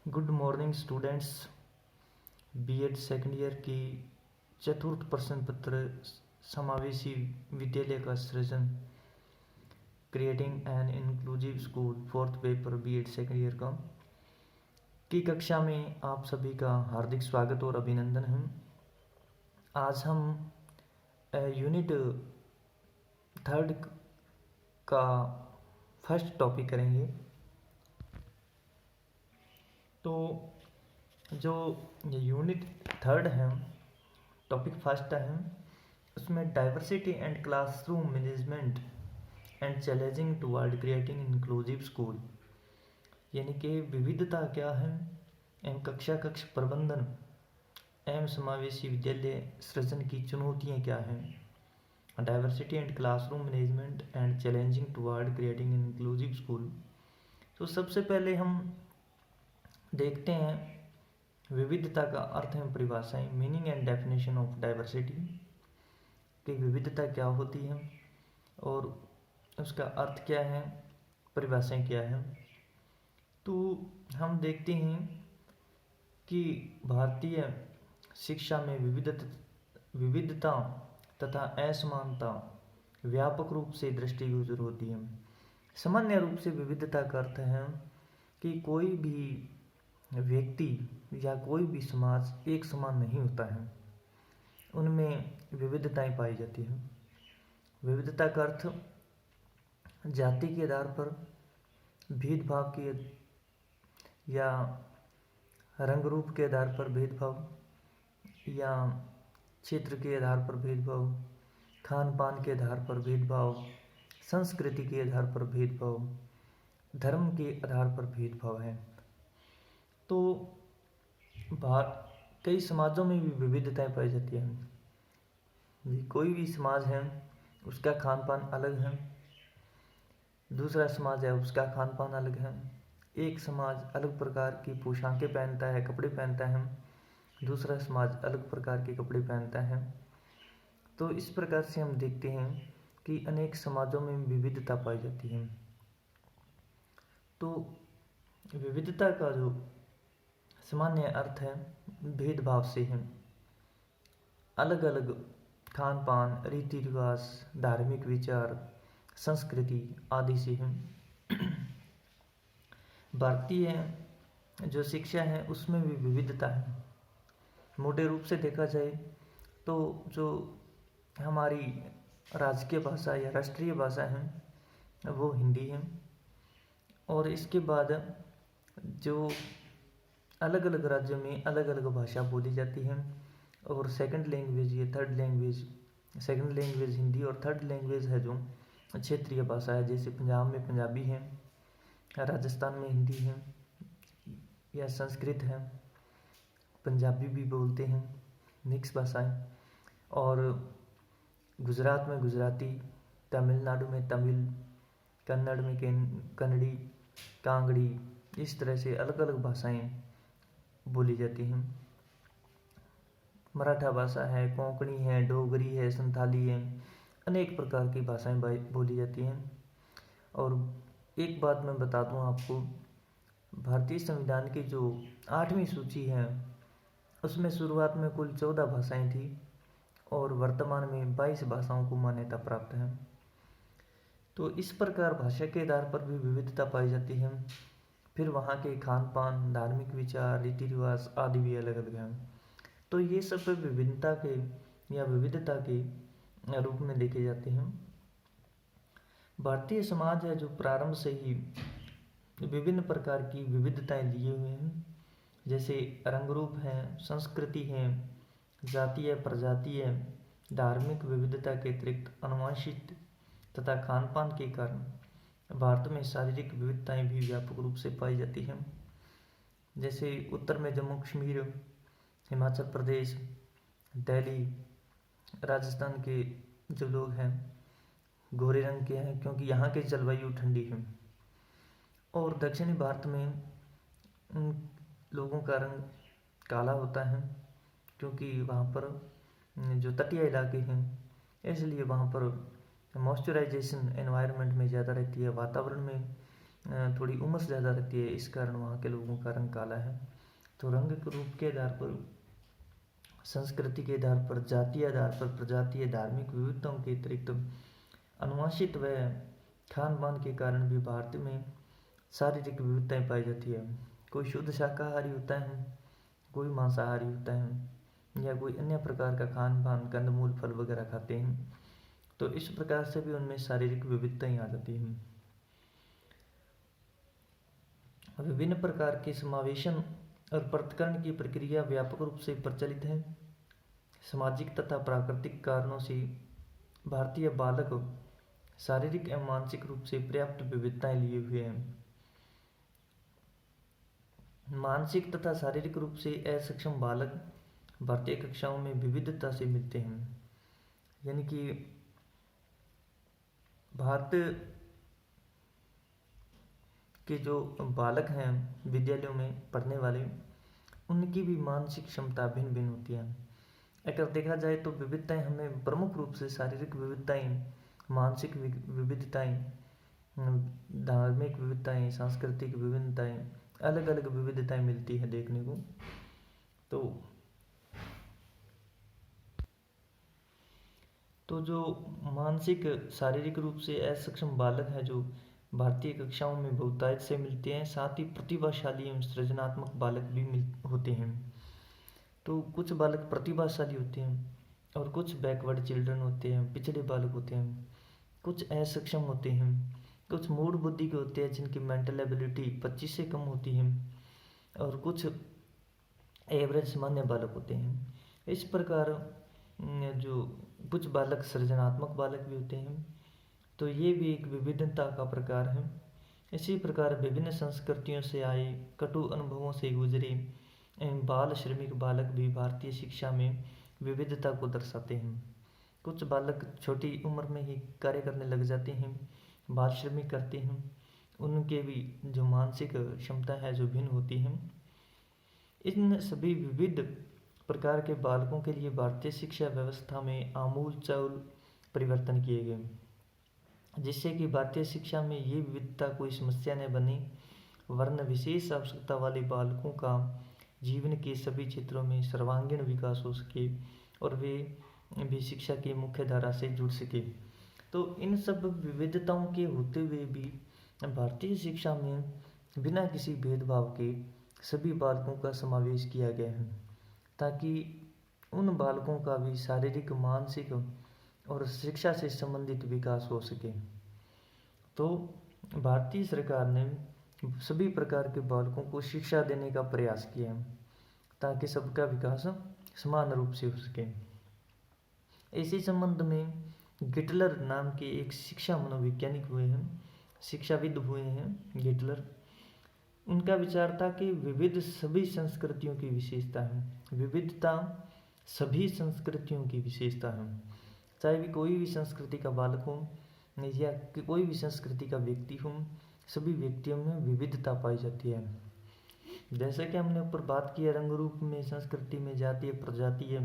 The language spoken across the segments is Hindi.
Good morning students. BEd second year की चतुर्थ प्रश्न पत्र समावेशी विद्यालय का सृजन creating an inclusive school fourth paper BEd second year का की कक्षा में आप सभी का हार्दिक स्वागत और अभिनंदन है। आज हम यूनिट थर्ड का फर्स्ट टॉपिक करेंगे। तो जो ये यूनिट थर्ड है, टॉपिक फर्स्ट है, उसमें diversity and classroom management and challenging toward creating inclusive school, यानी कि विविधता क्या है एवं कक्ष प्रबंधन एवं समावेशी विद्यालय सृजन की चुनौतियाँ क्या हैं। Diversity and classroom management and challenging toward creating inclusive school. तो सबसे पहले हम देखते हैं विविधता का अर्थ एवं परिभाषाएं, meaning and definition of diversity, कि विविधता क्या होती है और उसका अर्थ क्या है, परिभाषाएं क्या है। तो हम देखते हैं कि भारतीय शिक्षा में विविधता तथा असमानता व्यापक रूप से दृष्टिगोचर होती है। सामान्य रूप से विविधता का अर्थ है कि कोई भी व्यक्ति या कोई भी समाज एक समान नहीं होता है, उनमें विविधताएं पाई जाती हैं। विविधता का अर्थ जाति के आधार पर भेदभाव की या रंग रूप के आधार पर भेदभाव या क्षेत्र के आधार पर भेदभाव, खान पान के आधार पर भेदभाव, संस्कृति के आधार पर भेदभाव, धर्म के आधार पर भेदभाव है। तो कई समाजों में भी विविधताएं पाई जाती हैं। कोई भी समाज है उसका खान पान अलग है, दूसरा समाज है उसका खान पान अलग है। एक समाज अलग प्रकार की पोशाकें पहनता है, कपड़े पहनता है, दूसरा समाज अलग प्रकार के कपड़े पहनता है। तो इस प्रकार से हम देखते हैं कि अनेक समाजों में विविधता पाई जाती है। तो विविधता का जो सामान्य अर्थ है भेदभाव से है, अलग अलग खान पान, रीति रिवाज, धार्मिक विचार, संस्कृति आदि से है। भारतीय जो शिक्षा है उसमें भी विविधता है। मोटे रूप से देखा जाए तो जो हमारी राजकीय भाषा या राष्ट्रीय भाषा है वो हिंदी है, और इसके बाद जो अलग अलग राज्यों में अलग अलग भाषा बोली जाती है, और सेकंड लैंग्वेज या third language, second language Hindi और थर्ड लैंग्वेज है जो क्षेत्रीय भाषा है। जैसे पंजाब में पंजाबी है, राजस्थान में हिंदी है या संस्कृत है, पंजाबी भी बोलते हैं, मिक्स भाषाएं, और गुजरात में गुजराती, तमिलनाडु में तमिल, कन्नड़ में कन्नड़ी, कांगड़ी, इस तरह से अलग अलग भाषाएं बोली जाती हैं। मराठा भाषा है, कोंकणी है, डोगरी है, संथाली है, अनेक प्रकार की भाषाएं बोली जाती हैं। और एक बात मैं बता दूं आपको, भारतीय संविधान की जो 8वीं सूची है उसमें शुरुआत में कुल 14 भाषाएं थी और वर्तमान में 22 भाषाओं को मान्यता प्राप्त है। तो इस प्रकार भाषा के आधार पर भी विविधता पाई जाती है। फिर वहाँ के खान पान, धार्मिक विचार, रीति रिवाज आदि भी अलग अलग हैं। तो ये सब विभिन्नता के या विविधता के रूप में देखे जाते हैं। भारतीय समाज है जो प्रारंभ से ही विभिन्न प्रकार की विविधताएं लिए हुए हैं, जैसे रंग रूप है, संस्कृति है, जातीय प्रजातीय, धार्मिक विविधता के अतिरिक्त अनुवांशिक तथा खान पान के कारण भारत में शारीरिक विविधताएं भी व्यापक रूप से पाई जाती हैं। जैसे उत्तर में जम्मू कश्मीर, हिमाचल प्रदेश, दिल्ली, राजस्थान के जो लोग हैं गोरे रंग के हैं क्योंकि यहाँ की जलवायु ठंडी है, और दक्षिणी भारत में उन लोगों का रंग काला होता है क्योंकि वहाँ पर जो तटीय इलाके हैं इसलिए वहाँ पर मॉइस्चराइजेशन एनवायरनमेंट में ज़्यादा रहती है, वातावरण में थोड़ी उमस ज़्यादा रहती है, इस कारण वहाँ के लोगों का रंग काला है। तो रंग के रूप के आधार पर, संस्कृति के आधार पर, जातीय आधार पर, प्रजातीय धार्मिक विविधताओं के अतिरिक्त अनुवांशिक व खान पान के कारण भी भारत में शारीरिक विविधताएं पाई जाती है। कोई शुद्ध शाकाहारी होता है, कोई मांसाहारी होता है, या कोई अन्य प्रकार का खान पान, कंदमूल, फल वगैरह खाते हैं। तो इस प्रकार से भी उनमें शारीरिक विविधताएं आ जाती हैं। विभिन्न प्रकार के समावेशन और पृथक्करण की प्रक्रिया व्यापक रूप से प्रचलित है। सामाजिक तथा प्राकृतिक कारणों से भारतीय बालक शारीरिक एवं मानसिक रूप से पर्याप्त विविधताएं लिए हुए हैं। मानसिक तथा शारीरिक रूप से असक्षम बालक भारतीय कक्षाओं में विविधता से मिलते हैं। यानी कि भारत के जो बालक हैं विद्यालयों में पढ़ने वाले, उनकी भी मानसिक क्षमता भिन्न भिन्न होती है। अगर देखा जाए तो विविधताएं हमें प्रमुख रूप से शारीरिक विविधताएं, मानसिक विविधताएं, धार्मिक विविधताएं, सांस्कृतिक विविधताएं, अलग अलग विविधताएं मिलती है देखने को। तो जो मानसिक शारीरिक रूप से असक्षम बालक है जो भारतीय कक्षाओं में बहुतायत से मिलते हैं, साथ ही प्रतिभाशाली एवं सृजनात्मक बालक भी होते हैं। तो कुछ बालक प्रतिभाशाली होते हैं और कुछ बैकवर्ड चिल्ड्रन होते हैं, पिछड़े बालक होते हैं। कुछ असक्षम होते हैं, कुछ मूढ़ बुद्धि के होते हैं जिनकी मेंटल एबिलिटी 25 से कम होती है, और कुछ एवरेज सामान्य बालक होते हैं। इस प्रकार जो कुछ बालक सृजनात्मक बालक भी होते हैं। तो ये भी एक विविधता का प्रकार है। इसी प्रकार विभिन्न संस्कृतियों से आए, कटु अनुभवों से गुजरे बाल श्रमिक बालक भी भारतीय शिक्षा में विविधता को दर्शाते हैं। कुछ बालक छोटी उम्र में ही कार्य करने लग जाते हैं, बाल श्रमिक करते हैं, उनके भी जो मानसिक क्षमता है जो भिन्न होती है। इन सभी विविध प्रकार के बालकों के लिए भारतीय शिक्षा व्यवस्था में आमूल-चूल परिवर्तन किए गए, जिससे कि भारतीय शिक्षा में ये विविधता कोई समस्या न बने, वरन विशेष आवश्यकता वाले बालकों का जीवन के सभी क्षेत्रों में सर्वांगीण विकास हो सके और वे भी शिक्षा की मुख्य धारा से जुड़ सके। तो इन सब विविधताओं के होते हुए भी भारतीय शिक्षा में बिना किसी भेदभाव के सभी बालकों का समावेश किया गया है, ताकि उन बालकों का भी शारीरिक, मानसिक और शिक्षा से संबंधित विकास हो सके। तो भारतीय सरकार ने सभी प्रकार के बालकों को शिक्षा देने का प्रयास किया है, ताकि सबका विकास समान रूप से हो सके। इसी संबंध में गिटलर नाम के एक शिक्षा मनोवैज्ञानिक हुए हैं, शिक्षाविद हुए हैं गिटलर। उनका विचार था कि विविध सभी संस्कृतियों की विशेषता है, विविधता सभी संस्कृतियों की विशेषता है। चाहे भी कोई भी संस्कृति का बालक हो या कोई भी संस्कृति का व्यक्ति हो, सभी व्यक्तियों में विविधता पाई जाती है। जैसे कि हमने ऊपर बात की, रंग रूप में, संस्कृति में, जातीय, प्रजातीय,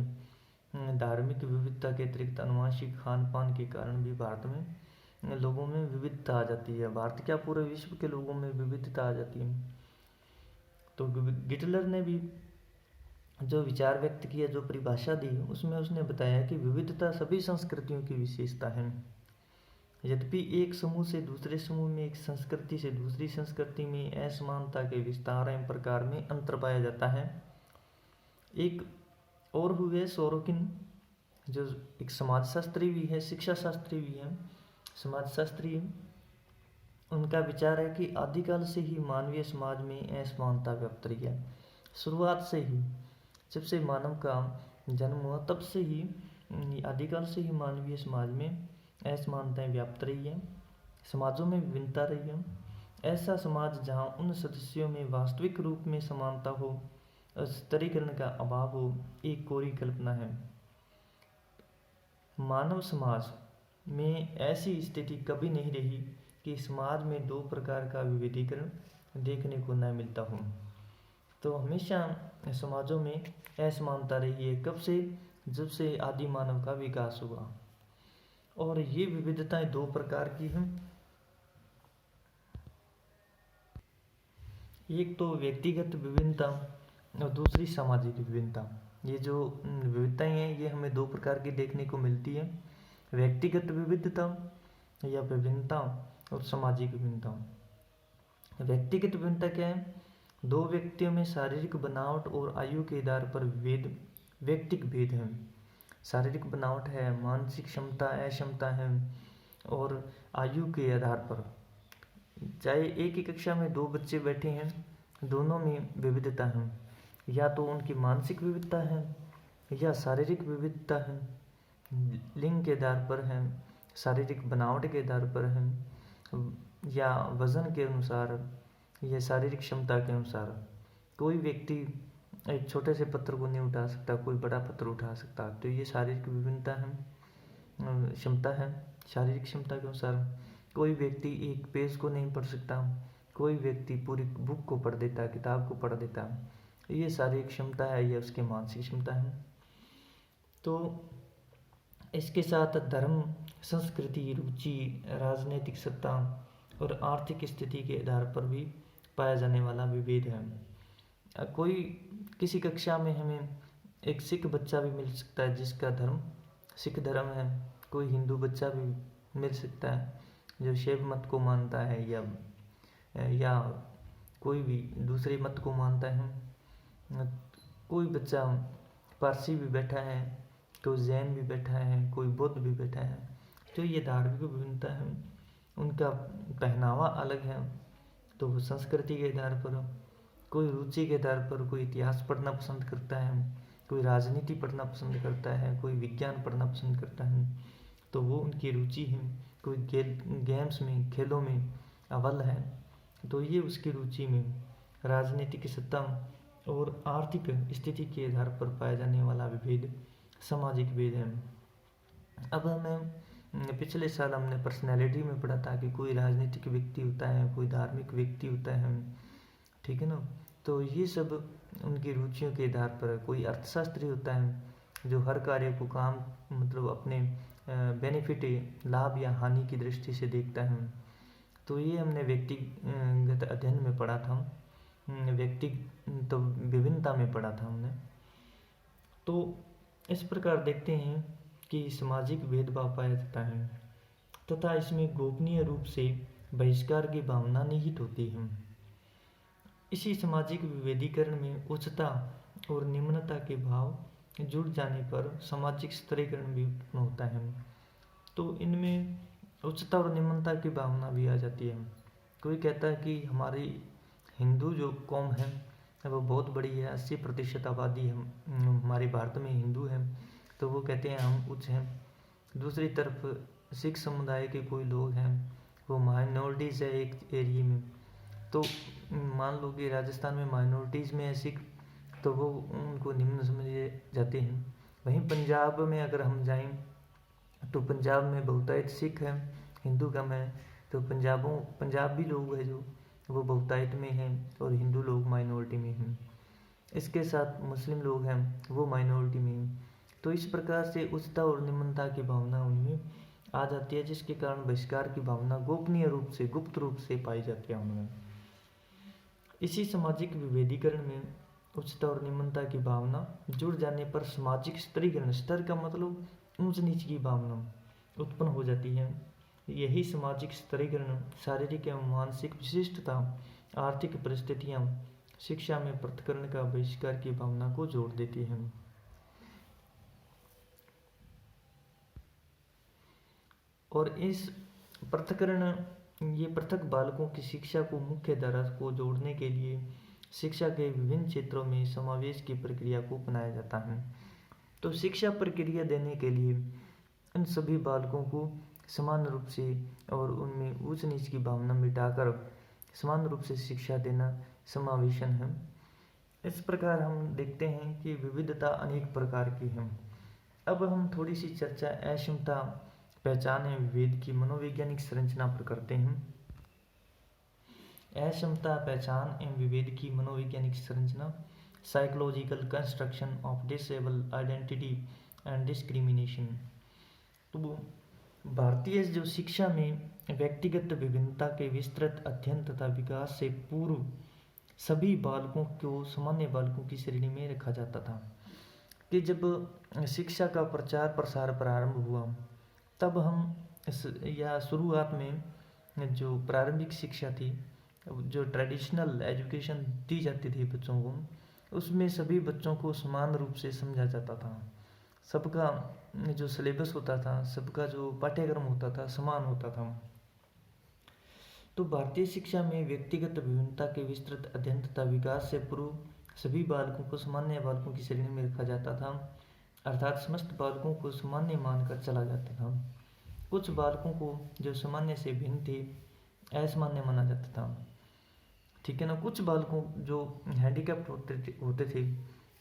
धार्मिक विविधता के अतिरिक्त अनुवांशिक खान पान के कारण भी भारत में लोगों में विविधता आ जाती है। भारत क्या, पूरे विश्व के लोगों में विविधता आ जाती है। तो गिटलर ने भी जो विचार व्यक्त किया, जो परिभाषा दी, उसमें उसने बताया कि विविधता सभी संस्कृतियों की विशेषता है। यद्यपि एक समूह से दूसरे समूह में, एक संस्कृति से दूसरी संस्कृति में असमानता के विस्तार एवं प्रकार में अंतर पाया जाता है। एक और हुए सोरोकिन, जो एक समाजशास्त्री भी है, शिक्षा शास्त्री भी है, समाजशास्त्री। उनका विचार है कि आदिकाल से ही मानवीय समाज में असमानता व्याप्त रही है। शुरुआत से ही, जब से मानव का जन्म हुआ, तब से ही, आदिकाल से ही मानवीय समाज में असमानताएं व्याप्त रही है, समाजों में विभिन्नता रही है। ऐसा समाज जहां उन सदस्यों में वास्तविक रूप में समानता हो, स्तरीकरण का अभाव हो, एक कोरी कल्पना है। मानव समाज में ऐसी स्थिति कभी नहीं रही कि समाज में दो प्रकार का विविधीकरण देखने को न मिलता हो। तो हमेशा समाजों में असमानता रही है। कब से? जब से आदि मानव का विकास हुआ। और ये विविधताएं दो प्रकार की हैं। एक तो व्यक्तिगत विभिन्नता और दूसरी सामाजिक विभिन्नता। ये जो विविधताएं हैं ये हमें दो प्रकार की देखने को मिलती है, व्यक्तिगत विविधता या विभिन्नता और सामाजिक विभिन्नता। व्यक्तिगत विभिन्नता क्या है? दो व्यक्तियों में शारीरिक बनावट और आयु के आधार पर विभेद व्यक्तिक भेद है। शारीरिक बनावट है, मानसिक क्षमता अक्षमता है और आयु के आधार पर। चाहे एक ही कक्षा में दो बच्चे बैठे हैं, दोनों में विविधता है, या तो उनकी मानसिक विविधता है या शारीरिक विविधता है, लिंग के आधार पर है, शारीरिक बनावट के आधार पर है, या वजन के अनुसार या शारीरिक क्षमता के अनुसार। कोई व्यक्ति एक छोटे से पत्थर को नहीं उठा सकता, कोई बड़ा पत्थर उठा सकता, तो ये शारीरिक विभिन्नता है, क्षमता है शारीरिक क्षमता के अनुसार। कोई व्यक्ति एक पेज को नहीं पढ़ सकता, कोई व्यक्ति पूरी बुक को पढ़ देता है, किताब को पढ़ देता है, ये शारीरिक क्षमता है, ये उसकी मानसिक क्षमता है। तो इसके साथ धर्म, संस्कृति, रुचि, राजनीतिक सत्ता और आर्थिक स्थिति के आधार पर भी पाया जाने वाला विभेद है। कोई किसी कक्षा में हमें एक सिख बच्चा भी मिल सकता है जिसका धर्म सिख धर्म है, कोई हिंदू बच्चा भी मिल सकता है जो शैव मत को मानता है, या कोई भी दूसरे मत को मानता है। कोई बच्चा पारसी भी बैठा है, कोई जैन भी बैठा है, कोई बौद्ध भी बैठा है। तो ये धार्मिक विभिन्नता है। उनका पहनावा अलग है, तो वो संस्कृति के आधार पर, कोई रुचि के आधार पर, कोई इतिहास पढ़ना पसंद करता है, कोई राजनीति पढ़ना पसंद करता है, कोई विज्ञान पढ़ना पसंद करता है, तो वो उनकी रुचि है। कोई गेम्स में, खेलों में अव्वल है, तो ये उसकी रुचि में। राजनीतिक सत्ता और आर्थिक स्थिति के आधार पर पाया जाने वाला विभेद सामाजिक भेद है। अब हमें पिछले साल हमने पर्सनैलिटी में पढ़ा था कि कोई राजनीतिक व्यक्ति होता है, कोई धार्मिक व्यक्ति होता है, ठीक है ना। तो ये सब उनकी रुचियों के आधार पर। कोई अर्थशास्त्री होता है जो हर कार्य को काम मतलब अपने बेनिफिट, लाभ या हानि की दृष्टि से देखता है। तो ये हमने व्यक्तिगत अध्ययन में पढ़ा था, व्यक्ति तो विभिन्नता में पढ़ा था हमने। तो इस प्रकार देखते हैं कि सामाजिक भेदभाव पाया जाता है तथा इसमें गोपनीय रूप से बहिष्कार की भावना निहित होती है। इसी सामाजिक विभेदीकरण में उच्चता और निम्नता के भाव जुड़ जाने पर सामाजिक स्तरीकरण भी उत्पन्न होता है। तो इनमें उच्चता और निम्नता की भावना भी आ जाती है। कोई कहता है कि हमारी हिंदू जो कौम है वो बहुत बड़ी है, 80% आबादी हमारे भारत में हिंदू है, तो वो कहते हैं हम उच्च हैं। दूसरी तरफ सिख समुदाय के कोई लोग हैं, वो माइनॉरिटीज़ है एक एरिया में, तो मान लो कि राजस्थान में माइनॉरिटीज़ में है सिख, तो वो उनको निम्न समझे जाते हैं। वहीं पंजाब में अगर हम जाएं तो पंजाब में बहुतायत सिख है, हिंदू कम है, तो पंजाबी लोग हैं जो वो बहुतायत में हैं और हिंदू लोग माइनॉरिटी में हैं। इसके साथ मुस्लिम लोग हैं वो माइनॉरिटी में हैं। तो इस प्रकार से उच्चता और निम्नता की भावना उनमें आ जाती है, जिसके कारण बहिष्कार की भावना गोपनीय रूप से, गुप्त रूप से पाई जाती है उनमें। इसी सामाजिक विभेदीकरण में उच्चता और निम्नता की भावना जुड़ जाने पर सामाजिक स्तरीकरण, स्तर का मतलब ऊंच नीच की भावना उत्पन्न हो जाती है। यही सामाजिक स्तरीकरण शारीरिक एवं मानसिक विशिष्टता, आर्थिक परिस्थितियां, शिक्षा में पृथक्करण का बहिष्कार की भावना को जोड़ देती है। और इस पृथक्करण, ये पृथक बालकों की शिक्षा को मुख्य धारा को जोड़ने के लिए शिक्षा के विभिन्न क्षेत्रों में समावेश की प्रक्रिया को अपनाया जाता है। तो शिक्षा प्रक्रिया देने के लिए इन सभी बालकों को समान रूप से और उनमें ऊंच नीच की भावना मिटाकर समान रूप से शिक्षा देना समावेशन है। इस प्रकार हम देखते हैं कि विविधता अनेक प्रकार की है। अब हम थोड़ी सी चर्चा अक्षमता, पहचान एवं विभेद की मनोवैज्ञानिक संरचना पर करते हैं। अक्षमता, पहचान एवं विभेद की मनोवैज्ञानिक संरचना, psychological construction of disable identity and discrimination. तो भारतीय जो शिक्षा में व्यक्तिगत विभिन्नता के विस्तृत अध्ययन तथा विकास से पूर्व सभी बालकों को सामान्य बालकों की श्रेणी में रखा जाता था। कि जब शिक्षा का प्रचार प्रसार प्रारंभ हुआ, तब हम या शुरुआत में जो प्रारंभिक शिक्षा थी, जो ट्रेडिशनल एजुकेशन दी जाती थी बच्चों को, उसमें सभी बच्चों को समान रूप से समझा जाता था। सबका जो सिलेबस होता था, सबका जो पाठ्यक्रम होता था, समान होता था। तो भारतीय शिक्षा में व्यक्तिगत विभिन्नता के विस्तृत अध्ययन तथा विकास से पूर्व सभी बालकों को सामान्य बालकों की श्रेणी में रखा जाता था, अर्थात समस्त बालकों को सामान्य मानकर चला जाता था। कुछ बालकों को जो सामान्य से भिन्न थे, असामान्य माना जाता था। ठीक है ना। कुछ बालकों जो हैंडीकैप्ट होते थे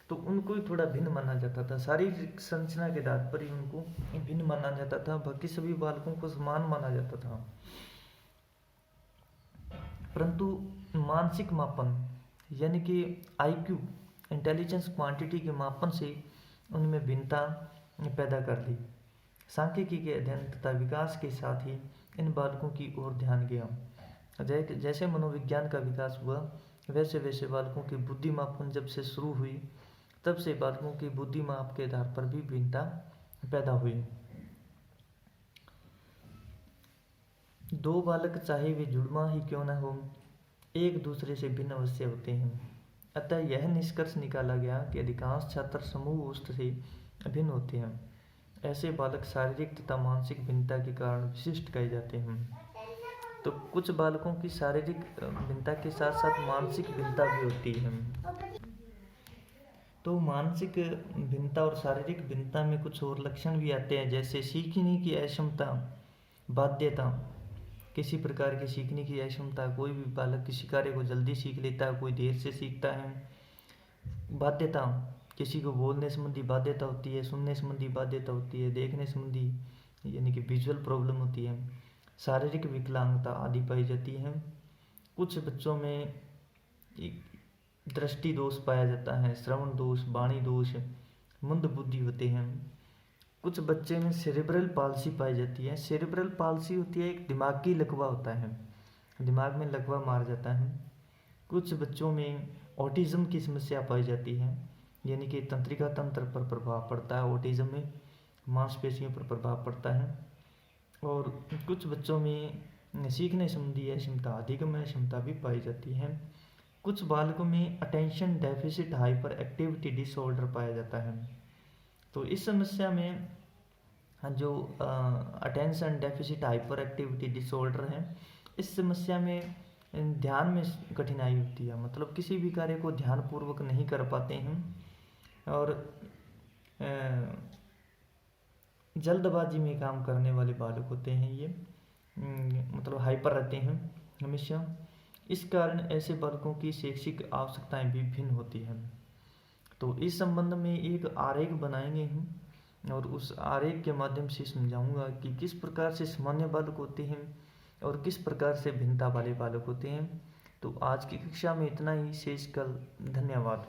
तो उनको ही थोड़ा भिन्न माना जाता था। शारीरिक संरचना के आधार पर ही उनको भिन्न माना जाता था, बाकी सभी बालकों को समान माना जाता था। परंतु मानसिक मापन यानी कि IQ, इंटेलिजेंस क्वांटिटी के मापन से उनमें भिन्नता पैदा कर दी। सांख्यिकी के अध्ययन तथा विकास के साथ ही इन बालकों की ओर ध्यान गया। जैसे मनोविज्ञान का विकास हुआ, वैसे वैसे बालकों की बुद्धि मापन जब से शुरू हुई, तब से बालकों की बुद्धि माप के आधार पर भी भिन्नता पैदा हुई। दो बालक चाहे वे जुड़वा ही क्यों न हो, एक दूसरे से भिन्न अवश्य होते हैं। अतः यह निष्कर्ष निकाला गया कि अधिकांश छात्र समूहस्थ से भिन्न होते हैं। ऐसे बालक शारीरिक तथा मानसिक भिन्नता के कारण विशिष्ट कहे जाते हैं। तो कुछ बालकों की शारीरिक भिन्नता के साथ साथ मानसिक भिन्नता भी होती है। तो मानसिक भिन्नता और शारीरिक भिन्नता में कुछ और लक्षण भी आते हैं, जैसे सीखने की अक्षमता, बाध्यता। किसी प्रकार की सीखने की अक्षमता, कोई भी बालक किसी कार्य को जल्दी सीख लेता है, कोई देर से सीखता है। बाध्यता, किसी को बोलने संबंधी बाध्यता होती है, सुनने संबंधी बाध्यता होती है, देखने संबंधी यानी कि विजुअल प्रॉब्लम होती है, शारीरिक विकलांगता आदि पाई जाती है। कुछ बच्चों में दृष्टि दोष पाया जाता है, श्रवण दोष, वाणी दोष, मंद बुद्धि होते हैं। कुछ बच्चे में सेरेब्रल पाल्सी पाई जाती है। सेरेब्रल पाल्सी होती है, एक दिमागी लकवा होता है, दिमाग में लकवा मार जाता है। कुछ बच्चों में ऑटिज्म की समस्या पाई जाती है, यानी कि तंत्रिका तंत्र पर प्रभाव पड़ता है ऑटिज्म में, मांसपेशियों पर प्रभाव पड़ता है। और कुछ बच्चों में सीखने संबंधी अक्षमता, अधिगम क्षमता भी पाई जाती है। कुछ बालकों में attention deficit hyper activity disorder पाया जाता है। तो इस समस्या में जो attention deficit hyper activity disorder है, इस समस्या में ध्यान में कठिनाई होती है, मतलब किसी भी कार्य को ध्यानपूर्वक नहीं कर पाते हैं और जल्दबाजी में काम करने वाले बालक होते हैं ये, मतलब हाइपर रहते हैं हमेशा। इस कारण ऐसे बालकों की शैक्षिक आवश्यकताएं भी भिन्न होती हैं। तो इस संबंध में एक आरेख बनाएंगे हम और उस आरेख के माध्यम से समझाऊंगा कि किस प्रकार से सामान्य बालक होते हैं और किस प्रकार से भिन्नता वाले बालक होते हैं। तो आज की कक्षा में इतना ही, शेष कल। धन्यवाद।